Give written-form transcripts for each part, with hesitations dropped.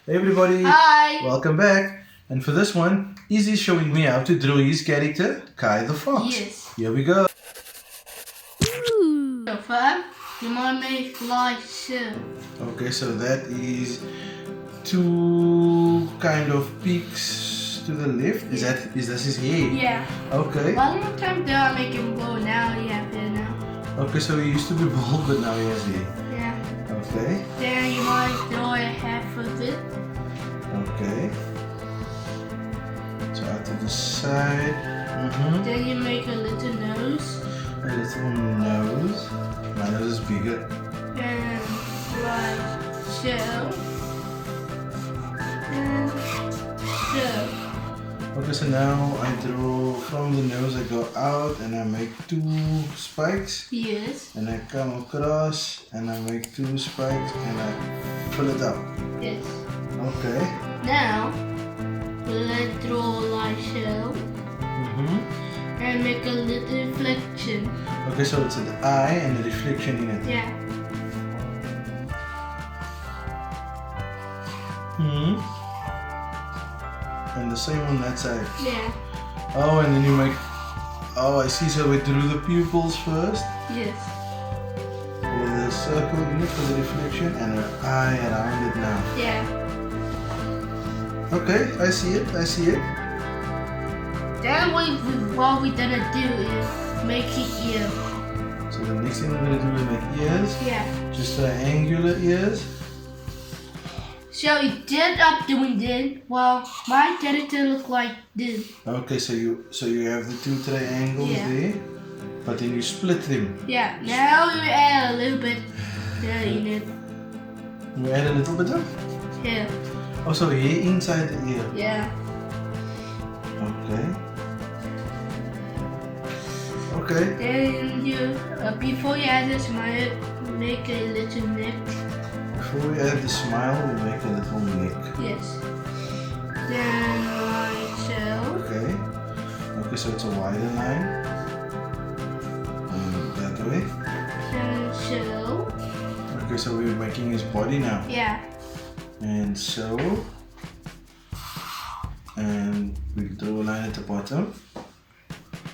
Hey everybody! Hi! Welcome back! And for this one, Izzy's showing me how to draw his character, Kai the Fox. Yes. Here we go. So first, you might make like so. Okay, so that is two kind of peaks to the left. Is that his hair? Yeah. Okay. One more time though, I make him bold. Now you have hair now. Okay, so he used to be bald, but now he has hair. Yeah. Okay. Then you might draw a half of it. Okay. So out to the side. Then you make a little nose. A little nose. My nose is bigger. And like so. And so. Okay, so now I draw from the nose, I go out and I make two spikes. Yes. And I come across and I make two spikes and I pull it up. Yes. Okay. Now, let's draw like so. And make a little reflection. Okay, so it's an eye and a reflection in it. Yeah. And the same on that side. Yeah. Oh, and then you make... Oh, I see. So we drew the pupils first. Yes. With a circle in it for the reflection and an eye around it now. Yeah. Okay, I see it. I see it. Then what we're gonna do is make it ear. So the next thing we're gonna do is make ears. Yeah. Just triangular ears. So you did up doing this. Well, my character look like this. Okay, so you have the two triangles there, but then you split them. Yeah. Now you add a little bit there in it. You add a little bit of. Here. Oh, so here inside the ear. Yeah. Okay. Okay. Then you before you add the smile, make a little neck. Before we add the smile, we make a little neck. Yes. Then like so. Okay. Okay, so it's a wider line. And that way. Then so. Okay, so we're making his body now. Yeah. And so. And we draw a line at the bottom.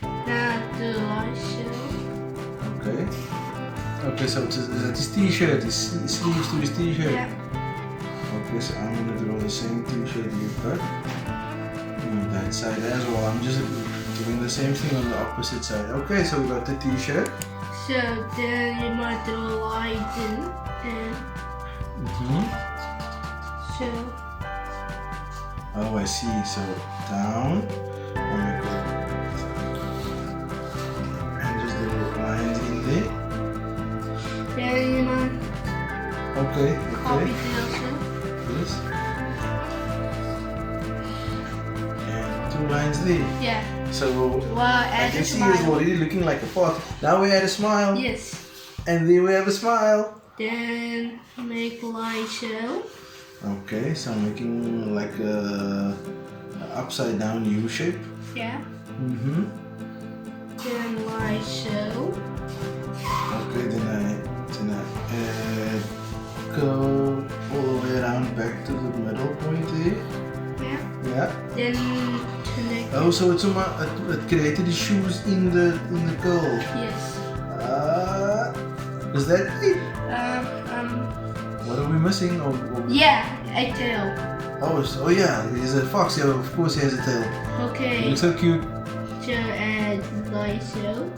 Now do like so. Okay. Okay, so it's his t-shirt, his sleeves to his t-shirt. Yeah. Okay, so I'm gonna draw the same t-shirt you've got. On that side as well. I'm just doing the same thing on the opposite side. Okay, so we got the t-shirt. So then you might draw like this. And so. Oh, I see. So down. Oh my god. And just the lines in there. Then you might Okay, copy okay. the also. Yes. And two lines there. Yeah. So Well, I add can a see it's smile. already looking like a pot. Now we add a smile. Yes. And there we have a smile. Then make like so. Okay, so I'm making like a upside down U shape. Yeah. Then like so. Okay, then I go all the way around back to the middle point here. Yeah. Yeah. Then connect. Oh, so it created the shoes in the curl. Yes. Is that it? What are we missing? Yeah, a tail. Oh yeah, he's a fox. Yeah, of course he has a tail. Okay. It looks so cute. So add like so.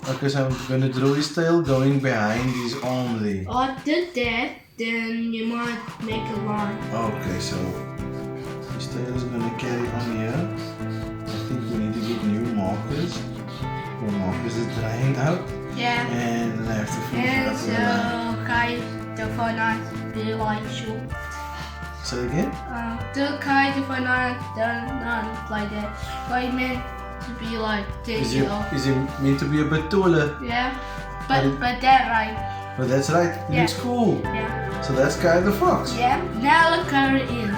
Okay, so I'm gonna draw his tail going behind his arm there. After that, then you might make a line. Okay, so his tail is gonna carry on here. I think we need to get new markers. The markers are drying out. Yeah. And then I have to finish it And up so with a line. guys, the finance be like short. Say again? The kind of finance done not like that. But it meant to be like this. Is it meant to be a bit taller? Yeah. But that right. But that's right, it looks cool. Yeah. So that's Kai the Fox. Yeah. Now look color in.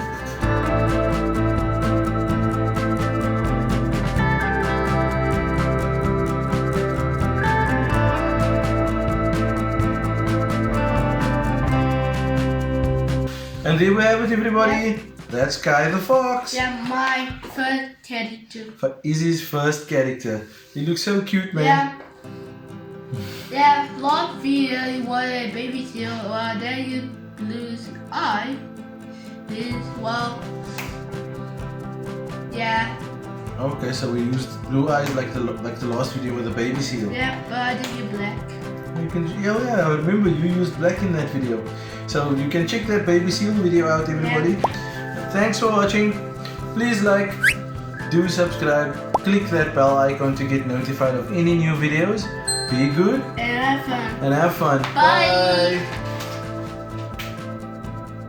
And there we have it, everybody. That's Kai the Fox. Yeah, my first character. For Izzy's first character. He looks so cute, man. Yeah. Yeah, last video you want a baby seal, then you lose eye. Is well. Yeah. Okay, so we used blue eyes like the last video with the baby seal. Yeah, but I did you black. You can, yeah, I remember you used black in that video. So you can check that baby seal video out, everybody. Yeah. Thanks for watching. Please like, do subscribe, click that bell icon to get notified of any new videos. Be good And have fun. and have fun. Bye. Bye.